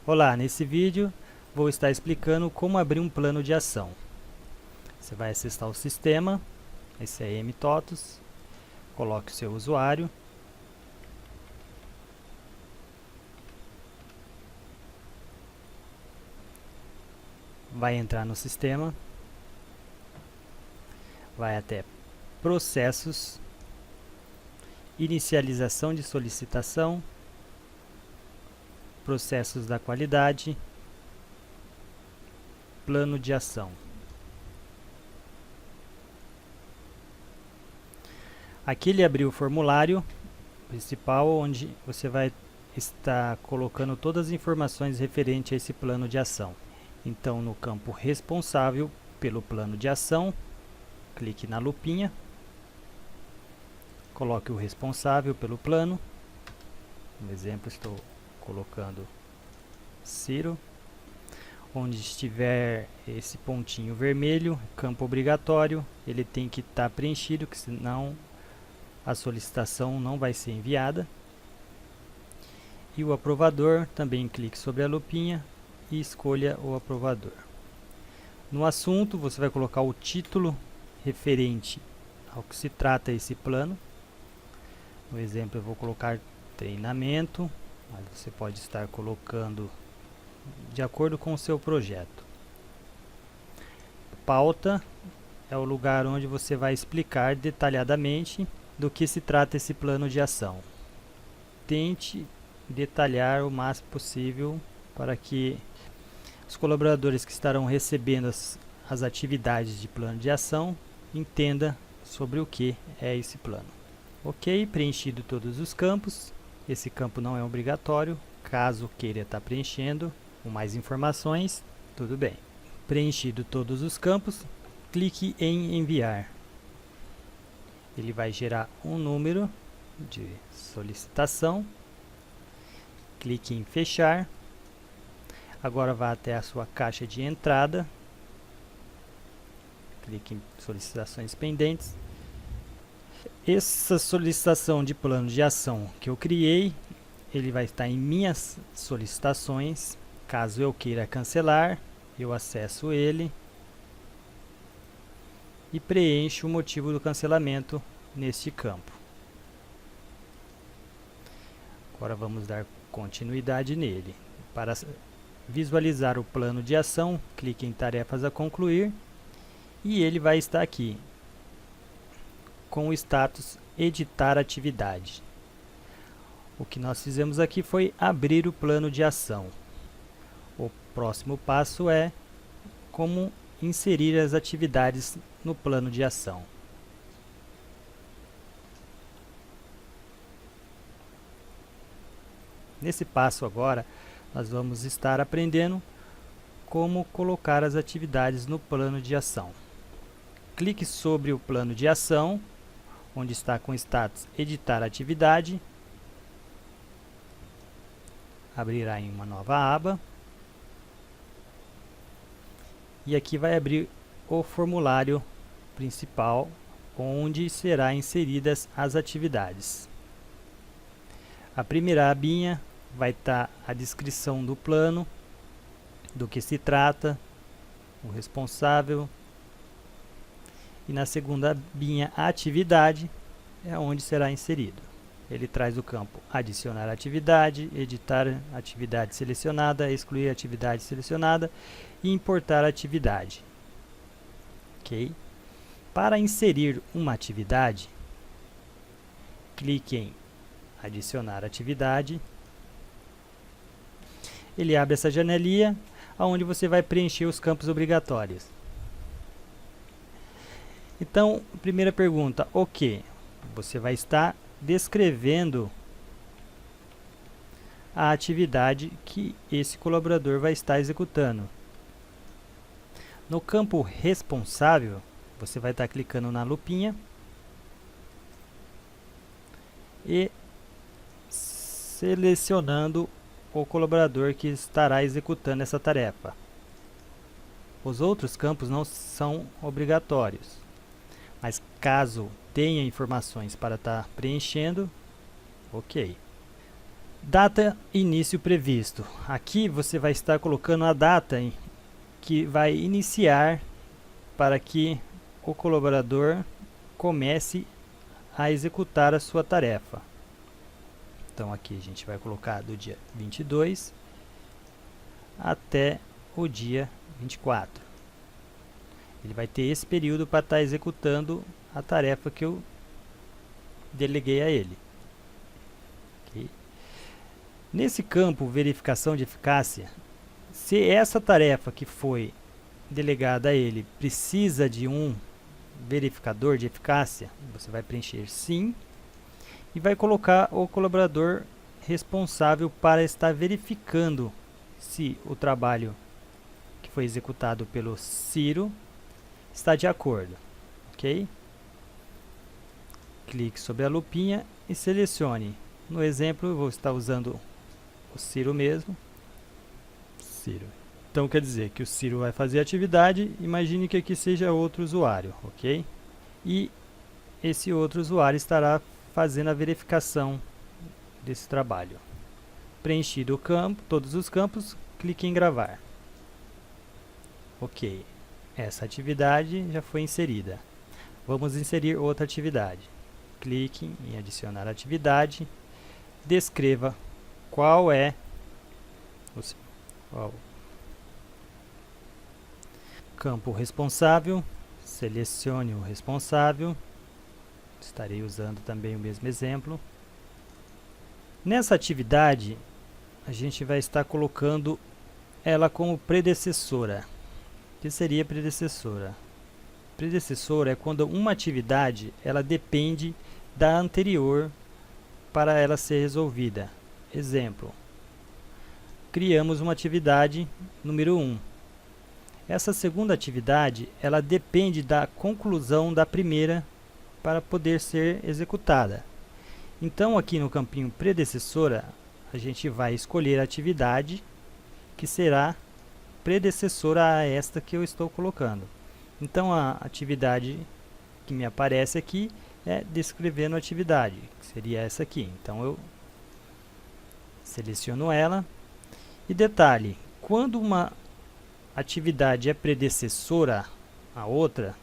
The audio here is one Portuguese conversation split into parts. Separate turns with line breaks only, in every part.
Olá, nesse vídeo vou estar explicando como abrir um plano de ação. Você vai acessar o sistema, esse é mTotos, coloque o seu usuário. Vai entrar no sistema, vai até processos, inicialização de solicitação, processos da qualidade, plano de ação. Aqui ele abriu o formulário principal, onde você vai estar colocando todas as informações referentes a esse plano de ação. Então, no campo responsável pelo plano de ação, clique na lupinha, coloque o responsável pelo plano. No exemplo, estou colocando Ciro. Onde estiver esse pontinho vermelho, campo obrigatório, ele tem que estar preenchido, que senão a solicitação não vai ser enviada. E o aprovador, também clique sobre a lupinha e escolha o aprovador. No assunto, você vai colocar o título referente ao que se trata esse plano. No exemplo, eu vou colocar treinamento, mas você pode estar colocando de acordo com o seu projeto. Pauta é o lugar onde você vai explicar detalhadamente do que se trata esse plano de ação. Tente detalhar o máximo possível para que os colaboradores que estarão recebendo as atividades de plano de ação entendam sobre o que é esse plano. Ok, preenchido todos os campos. Esse campo não é obrigatório, caso queira estar preenchendo com mais informações, tudo bem. Preenchido todos os campos, clique em enviar. Ele vai gerar um número de solicitação. Clique em fechar. Agora vá até a sua caixa de entrada. Clique em solicitações pendentes. Essa solicitação de plano de ação que eu criei, ele vai estar em minhas solicitações. Caso eu queira cancelar, eu acesso ele e preencho o motivo do cancelamento neste campo. Agora vamos dar continuidade nele. Para visualizar o plano de ação, clique em tarefas a concluir e ele vai estar aqui com o status editar atividade. O que nós fizemos aqui foi abrir o plano de ação. O próximo passo é como inserir as atividades no plano de ação. Nesse passo agora, nós vamos estar aprendendo como colocar as atividades no plano de ação. Clique sobre o plano de ação, onde está com status editar atividade. Abrirá em uma nova aba. E aqui vai abrir o formulário principal, onde serão inseridas as atividades. A primeira abinha vai estar a descrição do plano, do que se trata, o responsável. E na segunda abinha, a atividade, é onde será inserido. Ele traz o campo adicionar atividade, editar atividade selecionada, excluir atividade selecionada e importar atividade. Ok? Para inserir uma atividade, clique em adicionar atividade. Ele abre essa janelinha, onde você vai preencher os campos obrigatórios. Então, primeira pergunta, o que? Você vai estar descrevendo a atividade que esse colaborador vai estar executando. No campo responsável, você vai estar clicando na lupinha e selecionando o colaborador que estará executando essa tarefa. Os outros campos não são obrigatórios, mas caso tenha informações para estar preenchendo, ok. Data início previsto. Aqui você vai estar colocando a data que vai iniciar para que o colaborador comece a executar a sua tarefa. Então aqui a gente vai colocar do dia 22 até o dia 24. Ele vai ter esse período para estar executando a tarefa que eu deleguei a ele. Okay. Nesse campo verificação de eficácia, se essa tarefa que foi delegada a ele precisa de um verificador de eficácia, você vai preencher sim e vai colocar o colaborador responsável para estar verificando se o trabalho que foi executado pelo Ciro está de acordo, ok? Clique sobre a lupinha e selecione. No exemplo, eu vou estar usando o Ciro mesmo. Ciro. Então, quer dizer que o Ciro vai fazer a atividade, imagine que aqui seja outro usuário, ok? E esse outro usuário estará fazendo a verificação desse trabalho. Preenchido o campo, todos os campos, clique em gravar. Ok, essa atividade já foi inserida. Vamos inserir outra atividade. Clique em adicionar atividade. Descreva qual é o campo responsável. Selecione o responsável. Estarei usando também o mesmo exemplo. Nessa atividade, a gente vai estar colocando ela como predecessora. O que seria predecessora? Predecessora é quando uma atividade ela depende da anterior para ela ser resolvida. Exemplo, criamos uma atividade número 1. Essa segunda atividade ela depende da conclusão da primeira para poder ser executada. Então, aqui no campinho predecessora, a gente vai escolher a atividade que será predecessora a esta que eu estou colocando. Então, a atividade que me aparece aqui é descrevendo a atividade, que seria essa aqui. Então, eu seleciono ela. E detalhe, quando uma atividade é predecessora à outra,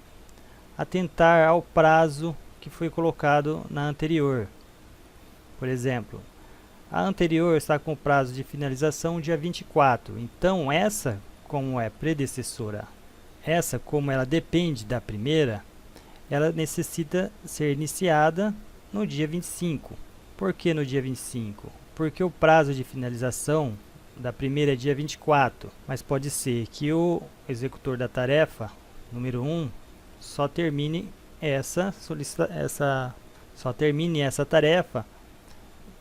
atentar ao prazo que foi colocado na anterior. Por exemplo, a anterior está com o prazo de finalização dia 24. Então, essa, como é predecessora, essa, como ela depende da primeira, ela necessita ser iniciada no dia 25. Por que no dia 25? Porque o prazo de finalização da primeira é dia 24, mas pode ser que o executor da tarefa, número 1, só termine essa tarefa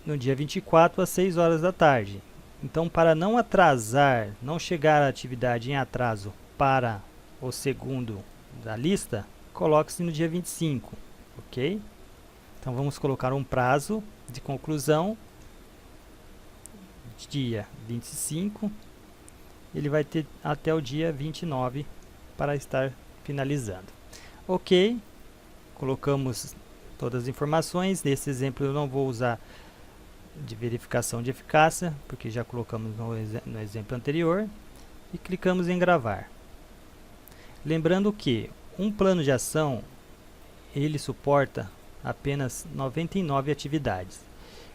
no dia 24 às 6 horas da tarde. Então, para não atrasar, não chegar a atividade em atraso para o segundo da lista, coloque-se no dia 25, ok? Então, vamos colocar um prazo de conclusão, dia 25, ele vai ter até o dia 29 para estar finalizando. Ok, colocamos todas as informações. Nesse exemplo eu não vou usar de verificação de eficácia, porque já colocamos no exemplo anterior, e clicamos em gravar. Lembrando que um plano de ação ele suporta apenas 99 atividades.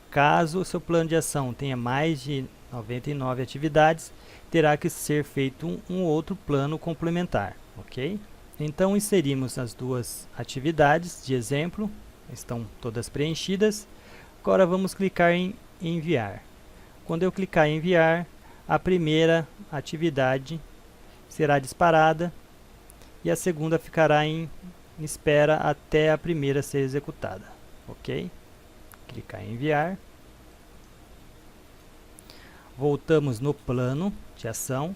Caso o seu plano de ação tenha mais de 99 atividades, terá que ser feito um outro plano complementar, ok? Então, inserimos as duas atividades de exemplo, estão todas preenchidas. Agora, vamos clicar em enviar. Quando eu clicar em enviar, a primeira atividade será disparada e a segunda ficará em espera até a primeira ser executada, ok? Clicar em enviar. Voltamos no plano de ação.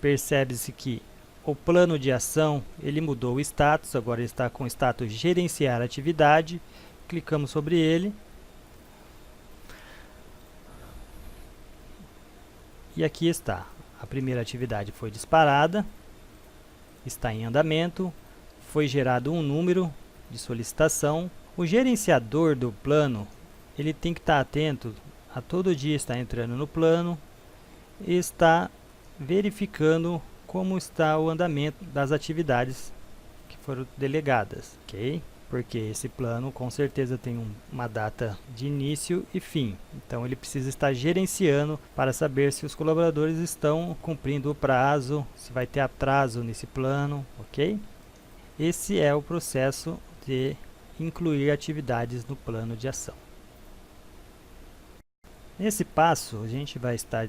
Percebe-se que o plano de ação ele mudou o status, agora está com o status gerenciar atividade. Clicamos sobre ele. E aqui está. A primeira atividade foi disparada, está em andamento, foi gerado um número de solicitação. O gerenciador do plano, ele tem que estar atento a todo dia estar entrando no plano e estar verificando como está o andamento das atividades que foram delegadas, ok? Porque esse plano com certeza tem uma data de início e fim, então ele precisa estar gerenciando para saber se os colaboradores estão cumprindo o prazo, se vai ter atraso nesse plano, ok? Esse é o processo de incluir atividades no plano de ação. Nesse passo, a gente vai estar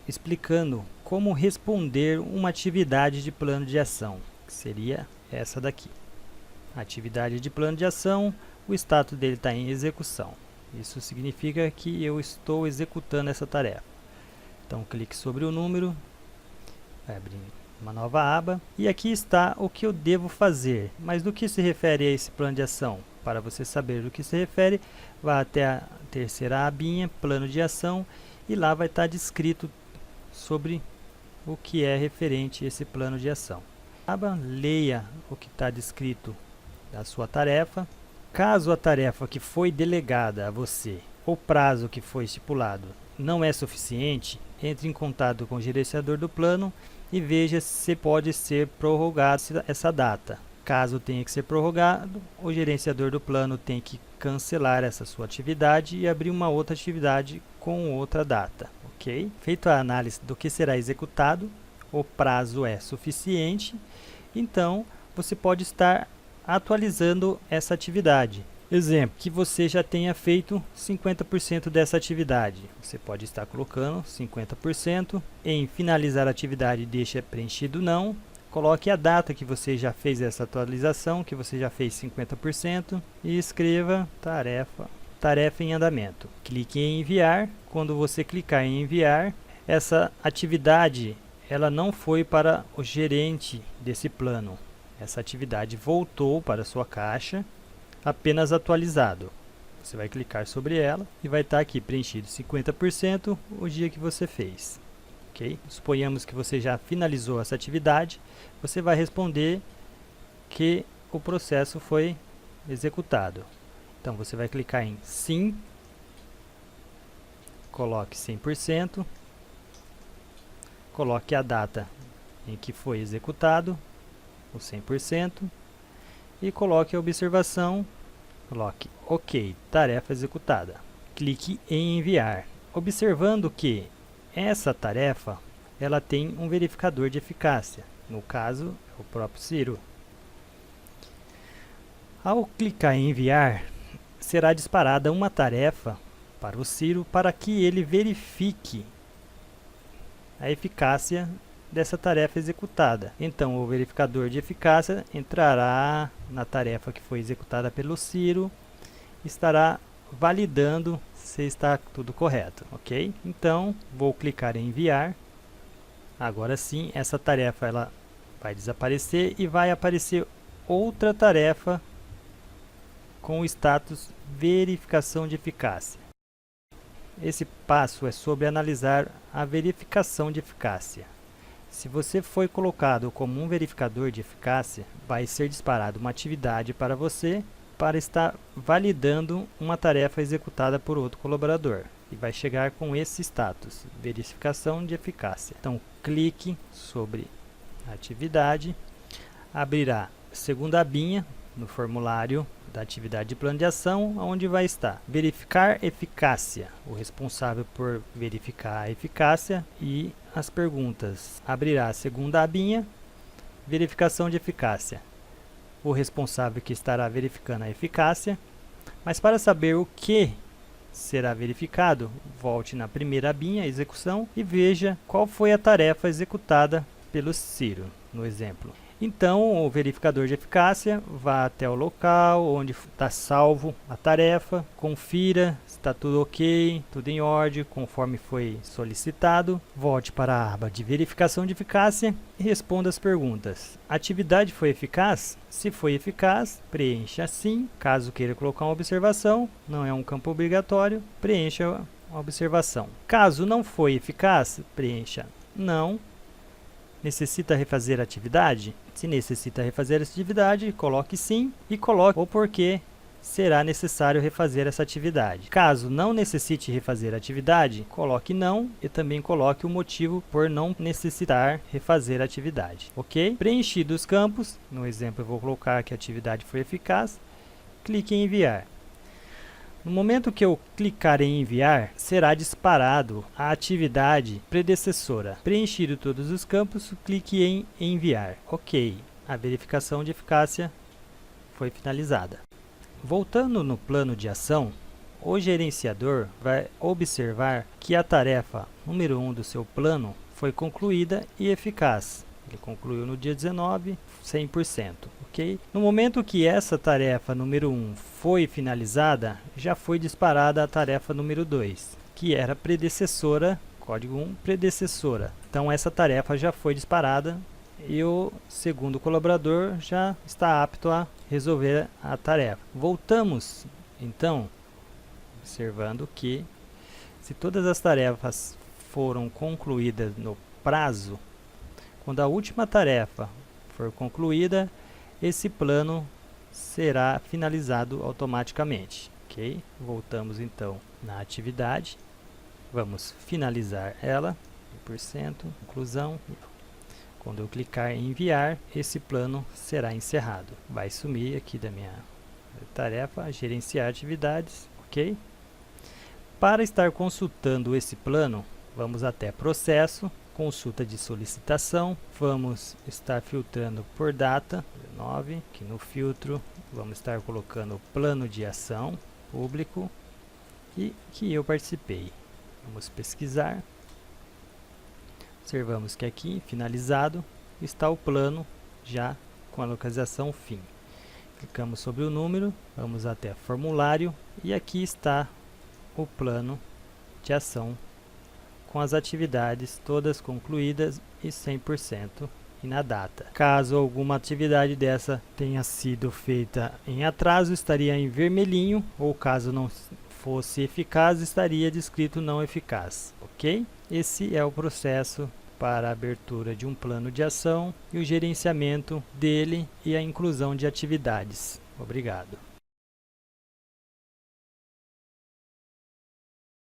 explicando como responder uma atividade de plano de ação, que seria essa daqui. Atividade de plano de ação, o status dele está em execução. Isso significa que eu estou executando essa tarefa. Então, clique sobre o número, vai abrir uma nova aba, e aqui está o que eu devo fazer. Mas do que se refere a esse plano de ação? Para você saber do que se refere, vá até a terceira abinha, plano de ação, e lá vai estar descrito sobre o que é referente a esse plano de ação. Leia o que está descrito da sua tarefa. Caso a tarefa que foi delegada a você, o prazo que foi estipulado, não é suficiente, entre em contato com o gerenciador do plano e veja se pode ser prorrogado essa data. Caso tenha que ser prorrogado, o gerenciador do plano tem que cancelar essa sua atividade e abrir uma outra atividade com outra data, ok? Feita a análise do que será executado, o prazo é suficiente, então você pode estar atualizando essa atividade. Exemplo, que você já tenha feito 50% dessa atividade. Você pode estar colocando 50%. Em finalizar a atividade, deixa preenchido não. Coloque a data que você já fez essa atualização, que você já fez 50%. E escreva tarefa em andamento. Clique em enviar. Quando você clicar em enviar, essa atividade ela não foi para o gerente desse plano. Essa atividade voltou para a sua caixa, apenas atualizado. Você vai clicar sobre ela e vai estar aqui preenchido 50% o dia que você fez. Ok? Suponhamos que você já finalizou essa atividade, você vai responder que o processo foi executado. Então você vai clicar em sim, coloque 100%, coloque a data em que foi executado, o 100%, e coloque a observação, coloque OK, tarefa executada. Clique em enviar, observando que essa tarefa ela tem um verificador de eficácia, no caso é o próprio Ciro. Ao clicar em enviar, será disparada uma tarefa para o Ciro para que ele verifique a eficácia dessa tarefa executada. Então, o verificador de eficácia entrará na tarefa que foi executada pelo Ciro e estará validando se está tudo correto, ok? Então, vou clicar em enviar. Agora sim, essa tarefa ela vai desaparecer e vai aparecer outra tarefa com o status verificação de eficácia. Esse passo é sobre analisar a verificação de eficácia. Se você foi colocado como um verificador de eficácia, vai ser disparado uma atividade para você para estar validando uma tarefa executada por outro colaborador. E vai chegar com esse status, verificação de eficácia. Então, clique sobre a atividade, abrirá a segunda abinha no formulário da atividade de plano de ação, onde vai estar verificar eficácia, o responsável por verificar a eficácia e as perguntas. Abrirá a segunda abinha, verificação de eficácia, o responsável que estará verificando a eficácia. Mas para saber o que será verificado, volte na primeira abinha, execução, e veja qual foi a tarefa executada pelo Ciro, no exemplo. Então, o verificador de eficácia vá até o local onde está salvo a tarefa, confira se está tudo ok, tudo em ordem, conforme foi solicitado. Volte para a aba de verificação de eficácia e responda as perguntas. A atividade foi eficaz? Se foi eficaz, preencha sim. Caso queira colocar uma observação, não é um campo obrigatório, preencha a observação. Caso não foi eficaz, preencha não. Necessita refazer a atividade? Se necessita refazer a atividade, coloque sim e coloque o porquê será necessário refazer essa atividade. Caso não necessite refazer a atividade, coloque não e também coloque o motivo por não necessitar refazer a atividade. Ok? Preenchidos os campos, no exemplo eu vou colocar que a atividade foi eficaz, clique em enviar. No momento que eu clicar em enviar, será disparado a atividade predecessora. Preenchido todos os campos, clique em enviar. Ok, a verificação de eficácia foi finalizada. Voltando no plano de ação, o gerenciador vai observar que a tarefa número 1 do seu plano foi concluída e eficaz. Ele concluiu no dia 19, 100%. Okay? No momento que essa tarefa número 1 foi finalizada, já foi disparada a tarefa número 2, que era predecessora, código 1, predecessora. Então, essa tarefa já foi disparada e o segundo colaborador já está apto a resolver a tarefa. Voltamos, então, observando que se todas as tarefas foram concluídas no prazo, quando a última tarefa for concluída, esse plano será finalizado automaticamente. Ok? Voltamos então na atividade, vamos finalizar ela, 100%, conclusão. Quando eu clicar em enviar, esse plano será encerrado. Vai sumir aqui da minha tarefa, gerenciar atividades, ok? Para estar consultando esse plano, vamos até processo, consulta de solicitação, vamos estar filtrando por data, 9, aqui no filtro, vamos estar colocando o plano de ação público e que eu participei. Vamos pesquisar. Observamos que aqui, finalizado, está o plano já com a localização fim. Clicamos sobre o número, vamos até formulário e aqui está o plano de ação com as atividades todas concluídas e 100% e na data. Caso alguma atividade dessa tenha sido feita em atraso, estaria em vermelhinho, ou caso não fosse eficaz, estaria descrito não eficaz. Ok? Esse é o processo para a abertura de um plano de ação e o gerenciamento dele e a inclusão de atividades. Obrigado.